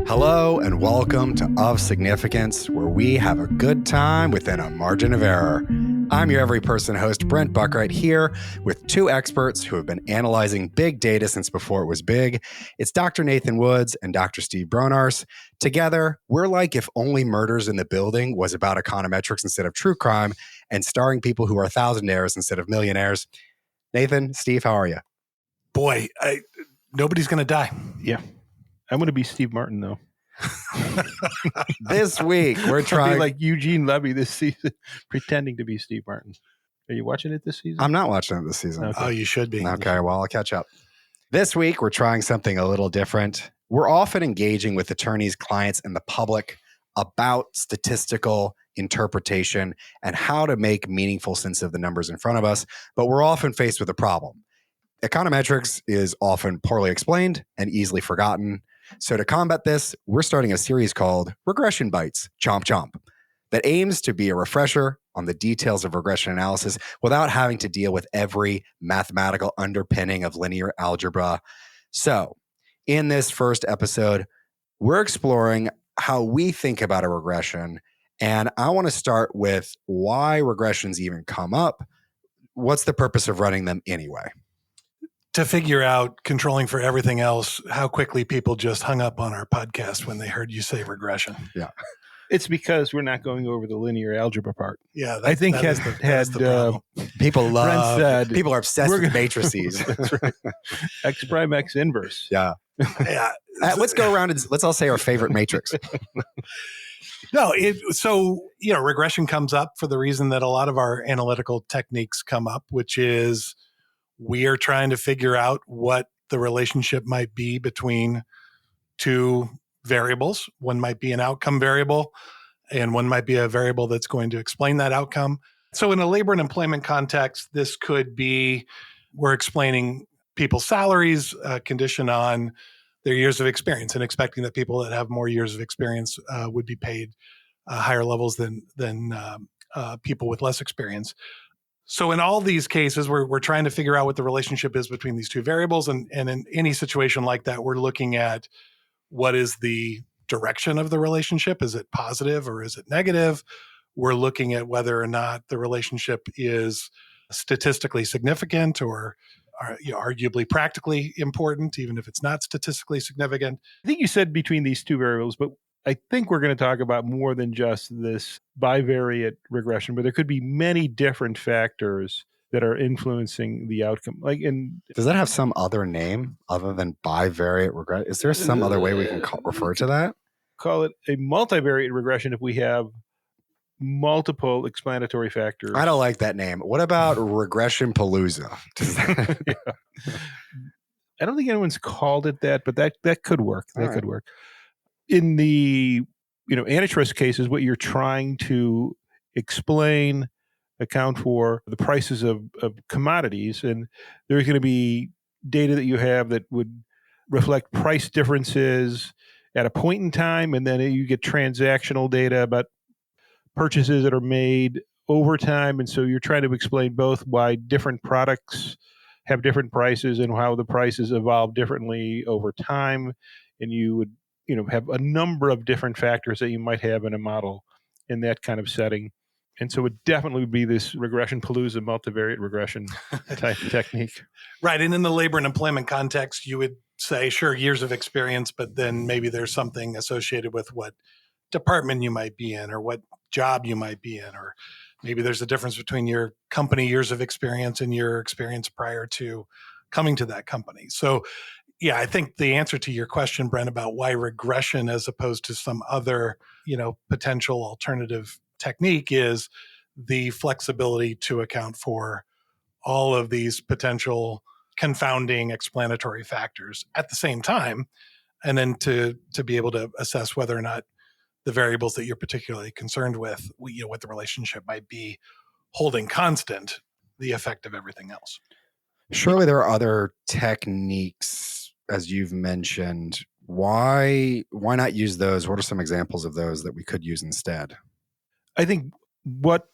Hello and welcome to Of Significance, where we have a good time within a margin of error. I'm your every person host, Brent Buckwright, here with two experts who have been analyzing big data since before it was big. It's Dr. Nathan Woods and Dr. Steve Bronars. Together, we're like if Only Murders in the Building was about econometrics instead of true crime and starring people who are thousandaires instead of millionaires. Nathan, Steve, how are you? Boy, nobody's going to die. Yeah. I'm going to be Steve Martin, though. This week, we're I'll trying... be like Eugene Levy this season, pretending to be Steve Martin. Are you watching it this season? I'm not watching it this season. Okay. Oh, you should be. Okay, well, I'll catch up. This week, we're trying something a little different. We're often engaging with attorneys, clients, and the public about statistical interpretation and how to make meaningful sense of the numbers in front of us, but we're often faced with a problem. Econometrics is often poorly explained and easily forgotten. So to combat this, we're starting a series called Regression Bites, Chomp Chomp, that aims to be a refresher on the details of regression analysis without having to deal with every mathematical underpinning of linear algebra. So in this first episode, we're exploring how we think about a regression. And I want to start with why regressions even come up. What's the purpose of running them anyway? To figure out, controlling for everything else, how quickly people just hung up on our podcast when they heard you say regression. Yeah. It's because we're not going over the linear algebra part. Yeah, I think that is the problem. People love, said, people are obsessed with matrices. That's right. X prime X inverse. Yeah. Yeah. Let's go around and let's all say our favorite matrix. No, regression comes up for the reason that a lot of our analytical techniques come up, which is we are trying to figure out what the relationship might be between two variables. One might be an outcome variable, and one might be a variable that's going to explain that outcome. So in a labor and employment context, this could be we're explaining people's salaries conditioned on their years of experience and expecting that people that have more years of experience would be paid higher levels than people with less experience. So in all these cases, we're trying to figure out what the relationship is between these two variables. And in any situation like that, we're looking at what is the direction of the relationship. Is it positive or is it negative? We're looking at whether or not the relationship is statistically significant or arguably practically important, even if it's not statistically significant. I think you said between these two variables, but I think we're going to talk about more than just this bivariate regression, but there could be many different factors that are influencing the outcome. Does that have some other name other than bivariate regression? Is there some other way we can refer to that? Call it a multivariate regression if we have multiple explanatory factors. I don't like that name. What about regression palooza? Yeah. I don't think anyone's called it that, but that could work. That could work. In the antitrust cases, what you're trying to explain, account for the prices of commodities, and there's going to be data that you have that would reflect price differences at a point in time, and then you get transactional data about purchases that are made over time, and so you're trying to explain both why different products have different prices and how the prices evolve differently over time, and you would have a number of different factors that you might have in a model in that kind of setting. And so it definitely would be this regression palooza, multivariate regression type technique. Right. And in the labor and employment context, you would say, sure, years of experience, but then maybe there's something associated with what department you might be in or what job you might be in, or maybe there's a difference between your company years of experience and your experience prior to coming to that company. So yeah, I think the answer to your question, Brent, about why regression as opposed to some other, potential alternative technique is the flexibility to account for all of these potential confounding explanatory factors at the same time, and then to be able to assess whether or not the variables that you're particularly concerned with, what the relationship might be, holding constant the effect of everything else. Surely there are other techniques, as you've mentioned. Why not use those? What are some examples of those that we could use instead? I think what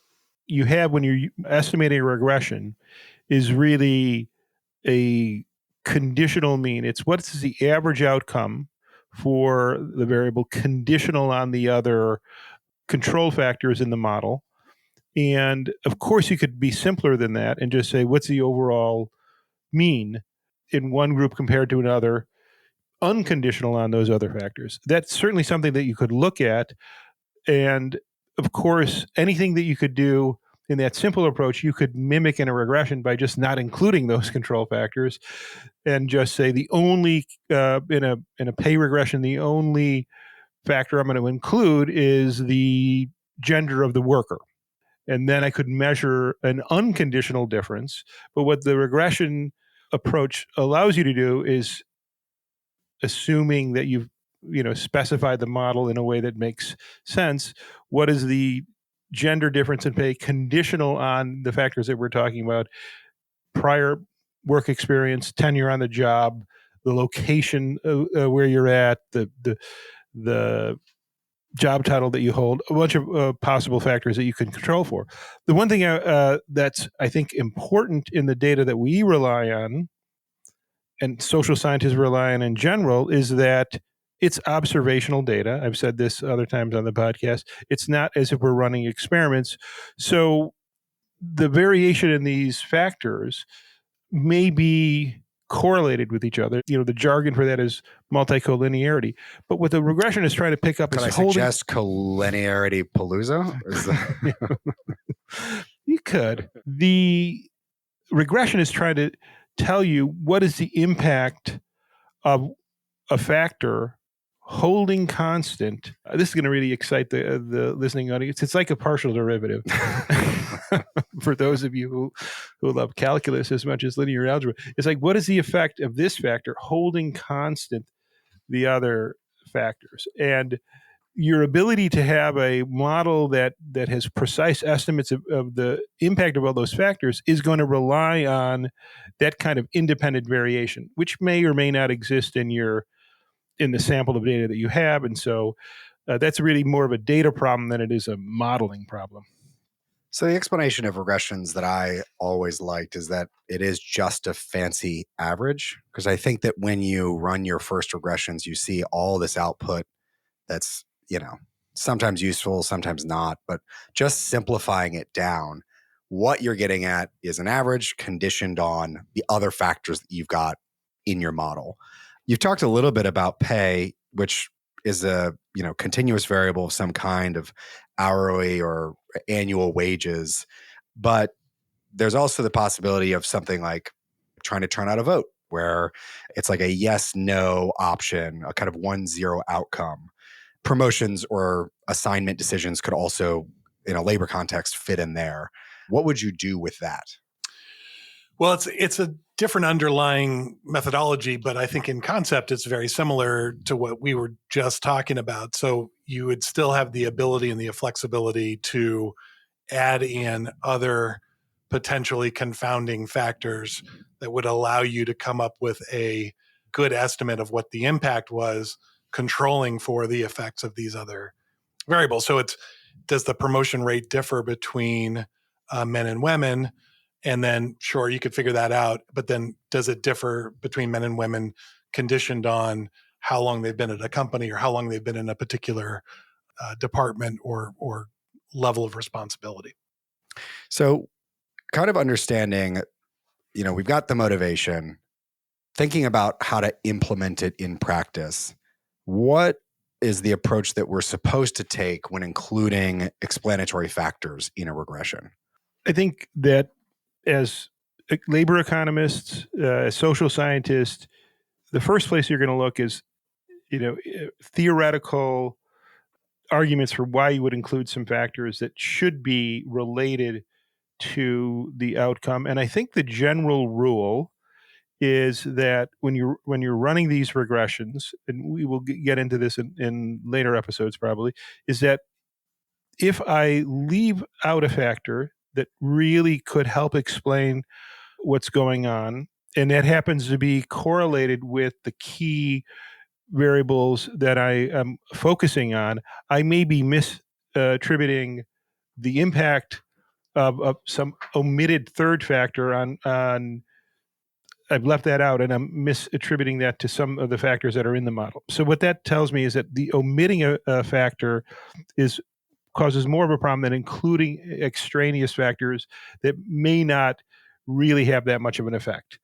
you have when you're estimating a regression is really a conditional mean. It's what's the average outcome for the variable conditional on the other control factors in the model. And of course, you could be simpler than that and just say, what's the overall mean in one group compared to another, unconditional on those other factors. That's certainly something that you could look at. And of course, anything that you could do in that simple approach, you could mimic in a regression by just not including those control factors and just say the only, in a pay regression, the only factor I'm going to include is the gender of the worker. And then I could measure an unconditional difference. But what the regression approach allows you to do is, assuming that you've specified the model in a way that makes sense, what is the gender difference in pay conditional on the factors that we're talking about: prior work experience, tenure on the job, the location where you're at, the job title that you hold, a bunch of possible factors that you can control for. The one thing that's, I think, important in the data that we rely on and social scientists rely on in general is that it's observational data. I've said this other times on the podcast. It's not as if we're running experiments. So the variation in these factors may be correlated with each other. The jargon for that is multicollinearity. But what the regression is trying to pick up Could is I suggest collinearity palooza? You could. The regression is trying to tell you what is the impact of a factor holding constant. This is going to really excite the listening audience. It's like a partial derivative. For those of you who love calculus as much as linear algebra, it's like, what is the effect of this factor holding constant the other factors? And your ability to have a model that has precise estimates of the impact of all those factors is going to rely on that kind of independent variation, which may or may not exist in the sample of data that you have. And so that's really more of a data problem than it is a modeling problem. So the explanation of regressions that I always liked is that it is just a fancy average, because I think that when you run your first regressions, you see all this output that's, sometimes useful, sometimes not, but just simplifying it down, what you're getting at is an average conditioned on the other factors that you've got in your model. You've talked a little bit about pay, which is a continuous variable of some kind of hourly or annual wages, but there's also the possibility of something like trying to turn out a vote, where it's like a yes no option, a kind of 1-0 outcome. Promotions or assignment decisions could also, in a labor context, fit in there. What would you do with that? Well, it's a different underlying methodology, but I think in concept, it's very similar to what we were just talking about. So you would still have the ability and the flexibility to add in other potentially confounding factors that would allow you to come up with a good estimate of what the impact was, controlling for the effects of these other variables. So does the promotion rate differ between men and women? And then, sure, you could figure that out. But then does it differ between men and women conditioned on how long they've been at a company or how long they've been in a particular department or level of responsibility? So kind of understanding, we've got the motivation, thinking about how to implement it in practice. What is the approach that we're supposed to take when including explanatory factors in a regression? I think that as labor economists, as social scientists, the first place you're going to look is, theoretical arguments for why you would include some factors that should be related to the outcome. And I think the general rule is that when you're running these regressions, and we will get into this in later episodes probably, is that if I leave out a factor that really could help explain what's going on, and that happens to be correlated with the key variables that I am focusing on, I may be misattributing the impact of some omitted third factor on I've left that out, and I'm misattributing that to some of the factors that are in the model. So what that tells me is that the omitting a factor causes more of a problem than including extraneous factors that may not really have that much of an effect.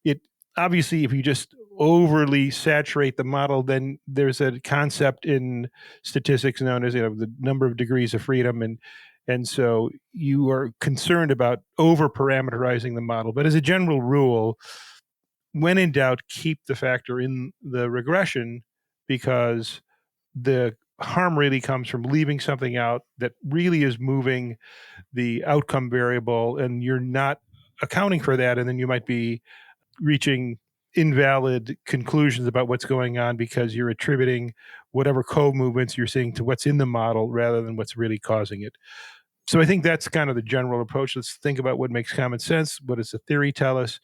It obviously, if you just overly saturate the model, then there's a concept in statistics known as the number of degrees of freedom, and so you are concerned about over parameterizing the model. But as a general rule, when in doubt, keep the factor in the regression, because the harm really comes from leaving something out that really is moving the outcome variable, and you're not accounting for that, and then you might be reaching invalid conclusions about what's going on because you're attributing whatever co-movements you're seeing to what's in the model rather than what's really causing it. So I think that's kind of the general approach. Let's think about what makes common sense. What does the theory tell us?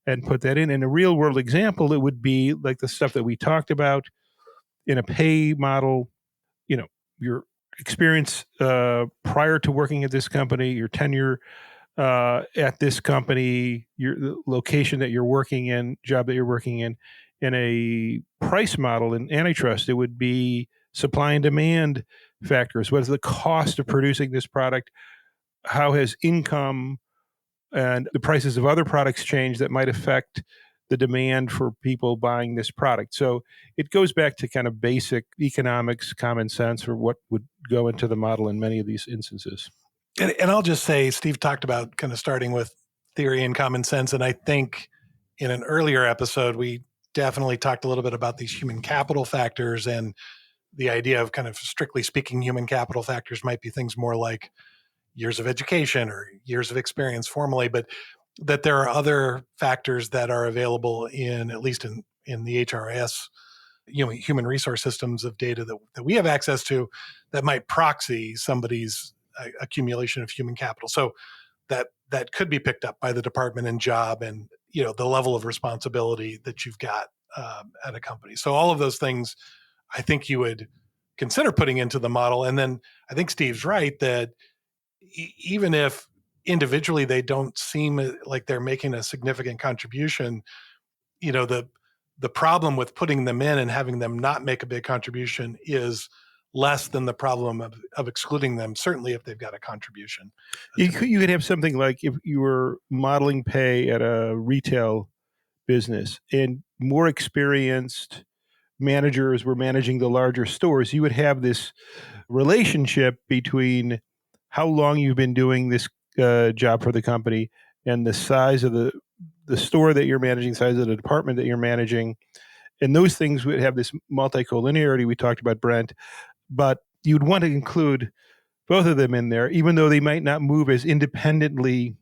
And put that in. In a real world example, it would be like the stuff that we talked about in a pay model. Your experience prior to working at this company, your tenure at this company, the location that you're working in, job that you're working in. In a price model in antitrust, it would be supply and demand factors. What is the cost of producing this product? How has income and the prices of other products change that might affect the demand for people buying this product? So it goes back to kind of basic economics, common sense, or what would go into the model in many of these instances. And I'll just say, Steve talked about kind of starting with theory and common sense. And I think in an earlier episode, we definitely talked a little bit about these human capital factors, and the idea of kind of strictly speaking, human capital factors might be things more like years of education or years of experience formally, but that there are other factors that are available in, at least in the HRIS, human resource systems of data that we have access to, that might proxy somebody's accumulation of human capital. So that could be picked up by the department and job, and the level of responsibility that you've got at a company. So all of those things, I think you would consider putting into the model. And then I think Steve's right that even if individually they don't seem like they're making a significant contribution, the problem with putting them in and having them not make a big contribution is less than the problem of excluding them, certainly if they've got a contribution. You could have something like if you were modeling pay at a retail business and more experienced managers were managing the larger stores, you would have this relationship between how long you've been doing this job for the company and the size of the store that you're managing, size of the department that you're managing. And those things would have this multicollinearity we talked about, Brent. But you'd want to include both of them in there, even though they might not move as independently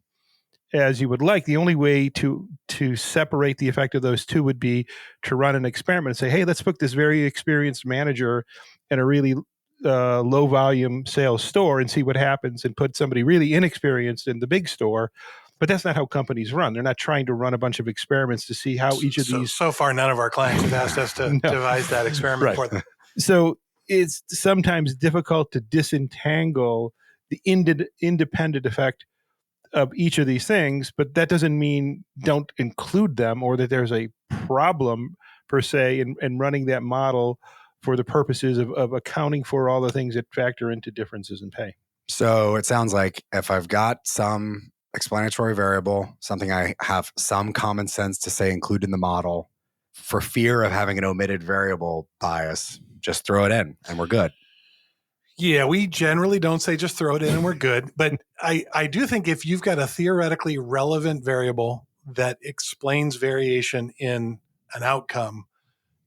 as you would like. The only way to separate the effect of those two would be to run an experiment and say, hey, let's put this very experienced manager in a really low volume sales store and see what happens, and put somebody really inexperienced in the big store. But that's not how companies run. They're not trying to run a bunch of experiments to see how each of these. So far, none of our clients have asked us to devise that experiment for them. So it's sometimes difficult to disentangle the independent effect of each of these things, but that doesn't mean don't include them or that there's a problem per se in running that model for the purposes of accounting for all the things that factor into differences in pay. So it sounds like if I've got some explanatory variable, something I have some common sense to say include in the model, for fear of having an omitted variable bias, just throw it in and we're good. Yeah, we generally don't say just throw it in and we're good. But I do think if you've got a theoretically relevant variable that explains variation in an outcome,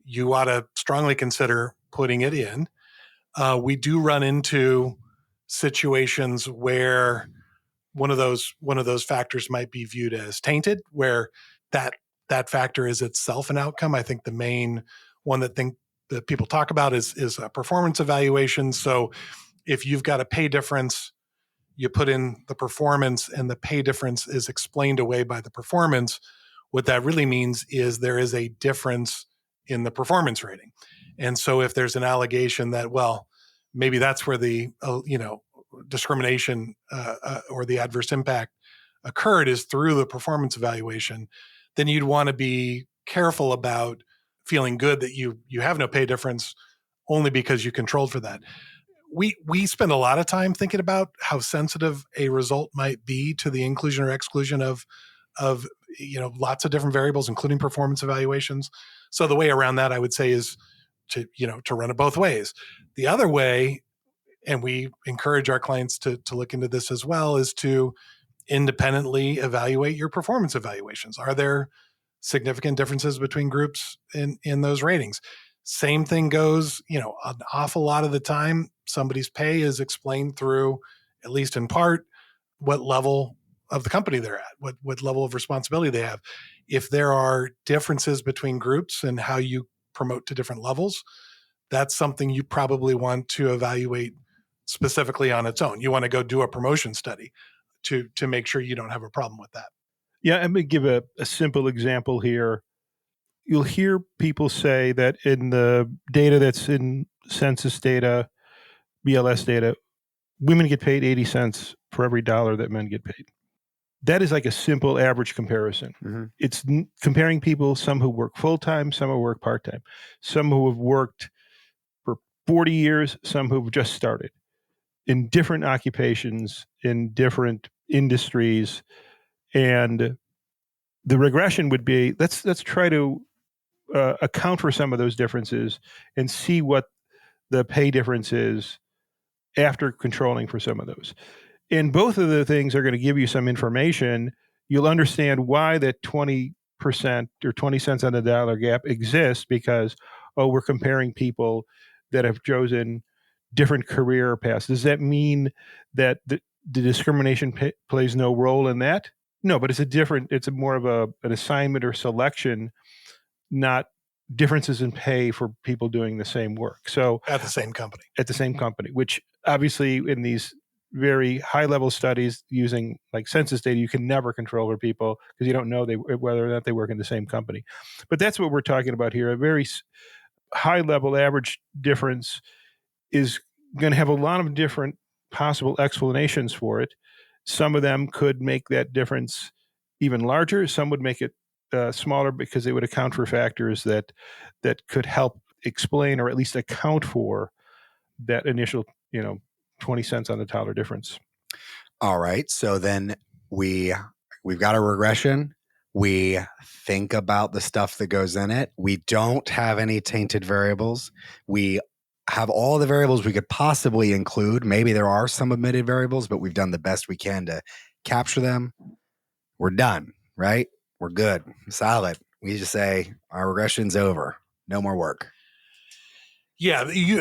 you ought to strongly consider putting it in. We do run into situations where one of those factors might be viewed as tainted, where that factor is itself an outcome. I think the main one that people talk about is a performance evaluation. So if you've got a pay difference, you put in the performance and the pay difference is explained away by the performance. What that really means is there is a difference in the performance rating. And so if there's an allegation that, well, maybe that's where the discrimination or the adverse impact occurred is through the performance evaluation, then you'd want to be careful about feeling good that you have no pay difference only because you controlled for that. We spend a lot of time thinking about how sensitive a result might be to the inclusion or exclusion of lots of different variables, including performance evaluations. So the way around that, I would say, is to run it both ways. The other way, and we encourage our clients to look into this as well, is to independently evaluate your performance evaluations. Are there significant differences between groups in those ratings? Same thing goes, an awful lot of the time, somebody's pay is explained through, at least in part, what level of the company they're at, what level of responsibility they have. If there are differences between groups and how you promote to different levels, that's something you probably want to evaluate specifically on its own. You want to go do a promotion study to make sure you don't have a problem with that. Yeah, I'm going to give a simple example here. You'll hear people say that in the data that's in census data, BLS data, women get paid 80 cents for every dollar that men get paid. That is like a simple average comparison. Mm-hmm. It's comparing people, some who work full-time, some who work part-time, some who have worked for 40 years, some who've just started in different occupations, in different industries. And the regression would be, let's try to account for some of those differences and see what the pay difference is after controlling for some of those. And both of the things are going to give you some information. You'll understand why that 20% or 20 cents on the dollar gap exists, because, we're comparing people that have chosen different career paths. Does that mean that the discrimination plays no role in that? No, but it's more of an assignment or selection, not differences in pay for people doing the same work. So At the same company, which obviously in these very high level studies using like census data, you can never control for people because you don't know whether or not they work in the same company. But that's what we're talking about here. A very high level average difference is going to have a lot of different possible explanations for it. Some of them could make that difference even larger. Some would make it smaller because they would account for factors that could help explain or at least account for that initial, 20 cents on the dollar difference. All right. So then we've got a regression. We think about the stuff that goes in it. We don't have any tainted variables. We have all the variables we could possibly include. Maybe there are some omitted variables, but we've done the best we can to capture them. We're done, right? We're good. Solid. We just say our regression's over. No more work. Yeah, we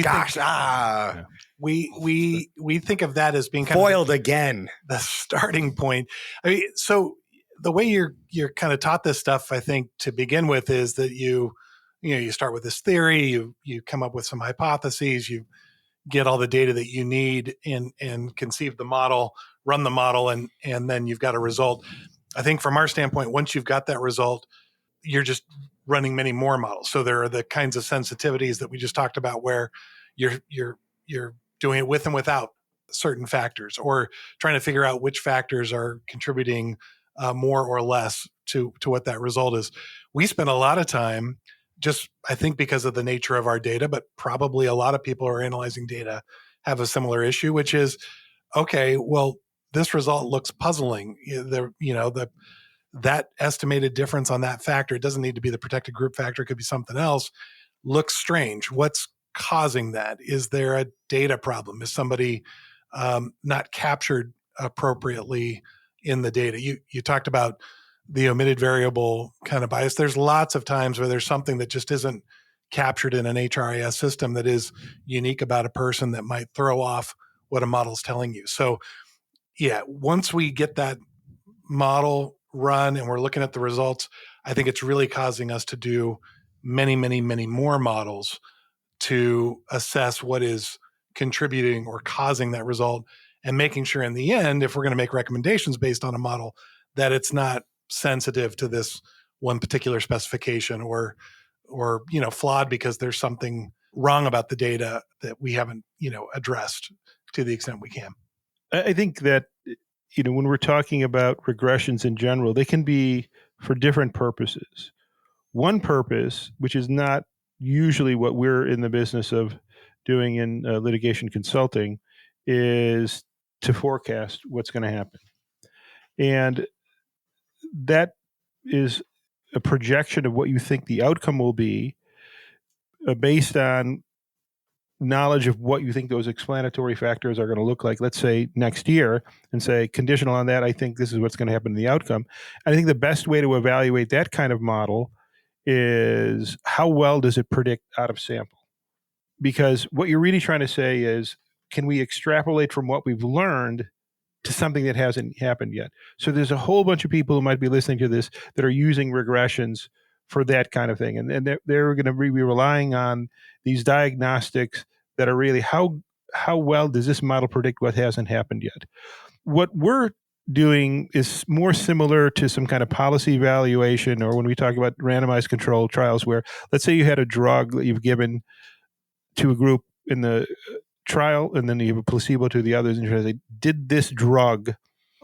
Gosh, think, we think of that as being kind foiled of again. the starting point. I mean, so the way you're kind of taught this stuff, I think, to begin with, is that you start with this theory, you come up with some hypotheses, you get all the data that you need and conceive the model, run the model, and then you've got a result. I think from our standpoint, once you've got that result, you're just running many more models. So there are the kinds of sensitivities that we just talked about, where you're doing it with and without certain factors, or trying to figure out which factors are contributing more or less to what that result is. We spend a lot of time, just I think because of the nature of our data, but probably a lot of people who are analyzing data have a similar issue, which is, okay, well, this result looks puzzling. That estimated difference on that factor, it doesn't need to be the protected group factor, it could be something else, looks strange. What's causing that? Is there a data problem? Is somebody not captured appropriately in the data? You talked about the omitted variable kind of bias. There's lots of times where there's something that just isn't captured in an HRIS system that is unique about a person that might throw off what a model's telling you. So yeah, once we get that model run and we're looking at the results, I think it's really causing us to do many, many, many more models to assess what is contributing or causing that result, and making sure in the end, if we're going to make recommendations based on a model, that it's not sensitive to this one particular specification or flawed because there's something wrong about the data that we haven't, addressed to the extent we can. I think that, when we're talking about regressions in general, they can be for different purposes. One purpose, which is not usually what we're in the business of doing in litigation consulting, is to forecast what's going to happen. And that is a projection of what you think the outcome will be based on knowledge of what you think those explanatory factors are going to look like, let's say next year, and say, conditional on that, I think this is what's going to happen in the outcome. I think the best way to evaluate that kind of model is how well does it predict out of sample? Because what you're really trying to say is, can we extrapolate from what we've learned to something that hasn't happened yet? So there's a whole bunch of people who might be listening to this that are using regressions for that kind of thing. And they're going to be relying on these diagnostics that are really how well does this model predict what hasn't happened yet? What we're doing is more similar to some kind of policy evaluation, or when we talk about randomized controlled trials, where let's say you had a drug that you've given to a group in the trial, and then you have a placebo to the others, and you're trying to say, did this drug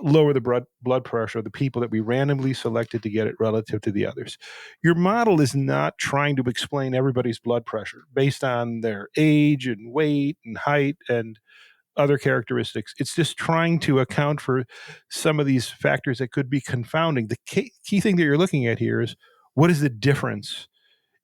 lower the blood pressure of the people that we randomly selected to get it relative to the others? Your model is not trying to explain everybody's blood pressure based on their age and weight and height and other characteristics. It's just trying to account for some of these factors that could be confounding. The key thing that you're looking at here is, what is the difference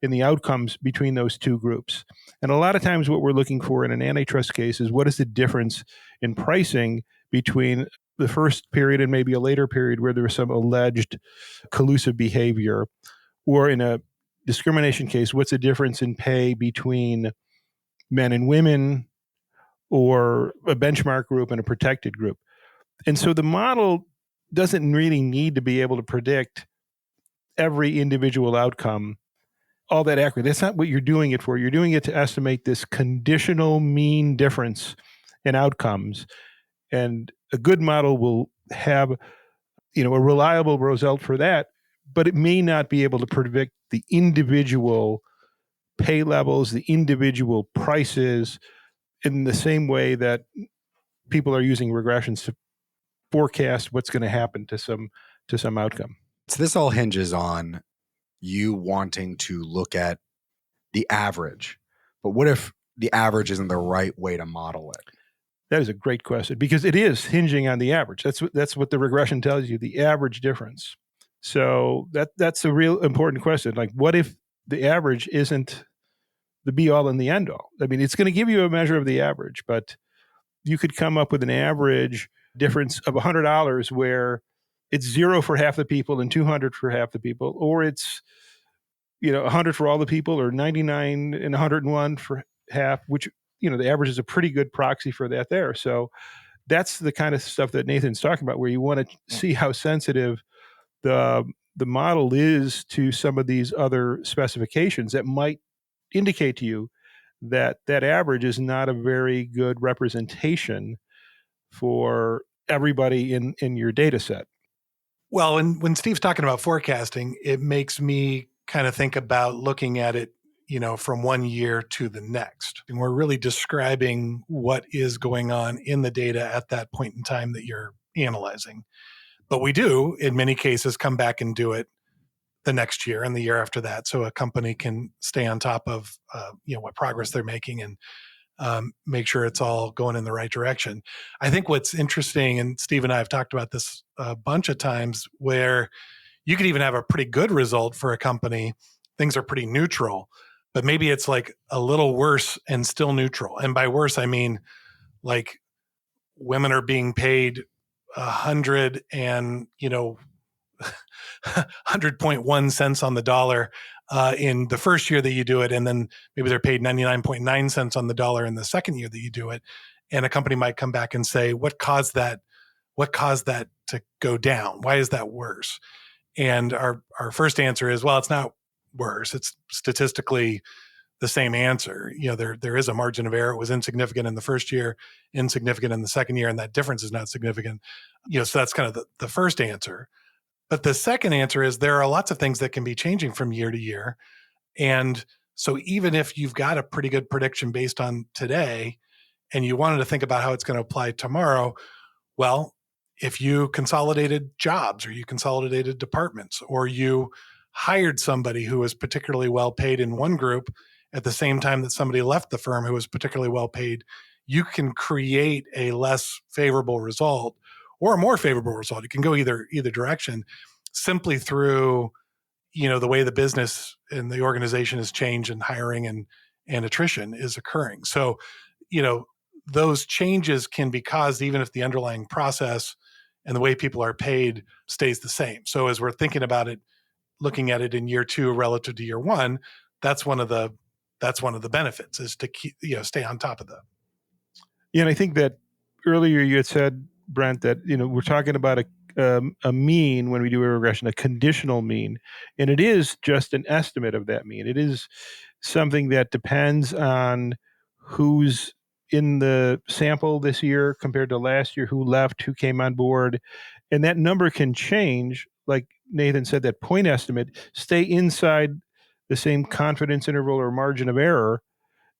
in the outcomes between those two groups? And a lot of times what we're looking for in an antitrust case is, what is the difference in pricing between the first period and maybe a later period where there was some alleged collusive behavior? Or in a discrimination case, what's the difference in pay between men and women, or a benchmark group and a protected group? And so the model doesn't really need to be able to predict every individual outcome all that accurate. That's not what you're doing it for. You're doing it to estimate this conditional mean difference in outcomes. And a good model will have, a reliable result for that, but it may not be able to predict the individual pay levels, the individual prices, in the same way that people are using regressions to forecast what's going to happen to some outcome. So this all hinges on you wanting to look at the average. But what if the average isn't the right way to model it? That is a great question, because it is hinging on the average. That's what the regression tells you, the average difference. So that's a real important question. Like, what if the average isn't the be all and the end all? I mean, it's going to give you a measure of the average, but you could come up with an average difference of $100 where it's 0 for half the people and 200 for half the people, or it's 100 for all the people, or 99 and 101 for half, which the average is a pretty good proxy for that there. So that's the kind of stuff that Nathan's talking about, where you want to see how sensitive the model is to some of these other specifications that might indicate to you that average is not a very good representation for everybody in your data set. Well, when Steve's talking about forecasting, it makes me kind of think about looking at it, from one year to the next. And we're really describing what is going on in the data at that point in time that you're analyzing. But we do, in many cases, come back and do it the next year and the year after that, so a company can stay on top of what progress they're making and make sure it's all going in the right direction. I think what's interesting, and Steve and I have talked about this a bunch of times, where you could even have a pretty good result for a company. Things are pretty neutral, but maybe it's like a little worse and still neutral. And by worse, I mean like women are being paid 100 and 100.1 cents on the dollar in the first year that you do it, and then maybe they're paid 99.9 cents on the dollar in the second year that you do it. And a company might come back and say, what caused that to go down? Why is that worse? And our first answer is, well, it's not worse. It's statistically the same answer. There is a margin of error. It was insignificant in the first year, insignificant in the second year, and that difference is not significant. So that's kind of the first answer. But the second answer is, there are lots of things that can be changing from year to year. And So even if you've got a pretty good prediction based on today and you wanted to think about how it's going to apply tomorrow, well, if you consolidated jobs or you consolidated departments or you hired somebody who was particularly well paid in one group at the same time that somebody left the firm who was particularly well paid, you can create a less favorable result or a more favorable result. It can go either direction simply through, the way the business and the organization has changed and hiring and attrition is occurring. So, those changes can be caused even if the underlying process and the way people are paid stays the same. So as we're thinking about it, looking at it in year 2 relative to year 1, that's one of the benefits is to keep, stay on top of that. Yeah, and I think that earlier you had said, Brent, that we're talking about a mean when we do a regression, a conditional mean, and it is just an estimate of that mean. It is something that depends on who's in the sample this year compared to last year, who left, who came on board, and that number can change. Like Nathan said, that point estimate stay inside the same confidence interval or margin of error,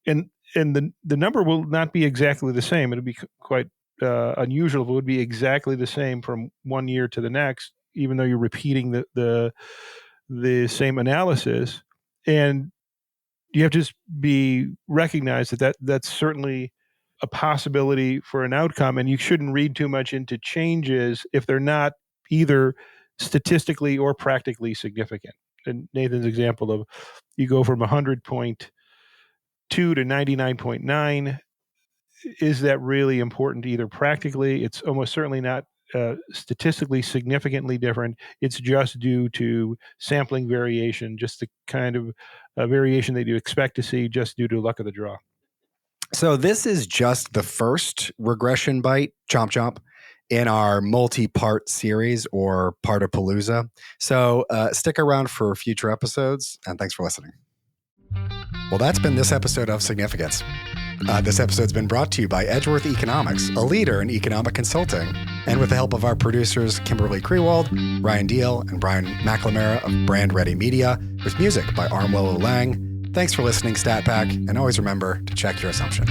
and the number will not be exactly the same. It'll be quite unusual if it would be exactly the same from one year to the next, even though you're repeating the same analysis. And you have to just recognize that's certainly a possibility for an outcome, and you shouldn't read too much into changes if they're not either statistically or practically significant. And Nathan's example of you go from 100.2 to 99.9, is that really important either practically? It's almost certainly not statistically significantly different. It's just due to sampling variation, just the kind of variation that you expect to see just due to luck of the draw. So this is just the first regression bite, chomp chomp, in our multi-part series or Partapalooza. So stick around for future episodes, and thanks for listening. Well, that's been this episode of Significance. This episode's been brought to you by Edgeworth Economics, a leader in economic consulting, and with the help of our producers, Kimberly Krewald, Ryan Deal, and Brian McLamara of Brand Ready Media, with music by Armwell Lang. Thanks for listening, StatPack, and always remember to check your assumptions.